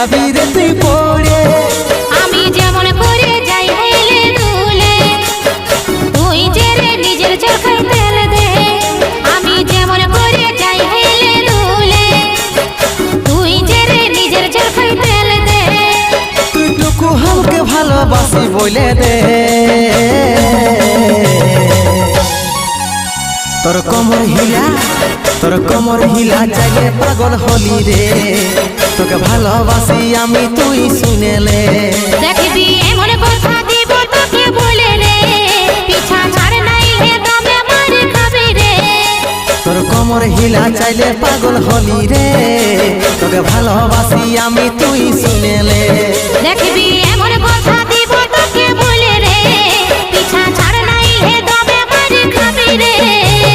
যাবি রে তুই পড়ে। আমি যেমন করে যাই হেলে দুলে, তুই যে রে নিজের চোখে তেল দে। আমি যেমন করে যাই হেলে দুলে, তুই যে রে নিজের চোখে তেল দে। তুই টুকু হামকে ভালোবাসি বলে দে। তোর কোমর হিলা চাইলে পাগল হলি রে। তোকে ভালোবাসি আমি তুই শুনেলে। দেখবি এমন কথা দিব তোকে বলে রে, পিছা ছাড় নাই হে দমে মার খাবি রে। তোর কোমর হিলা চাইলে পাগল হলি রে। তোকে ভালোবাসি আমি তুই শুনেলে। দেখবি এমন কথা দিব তোকে বলে রে, পিছা ছাড় নাই হে দমে মার খাবি রে।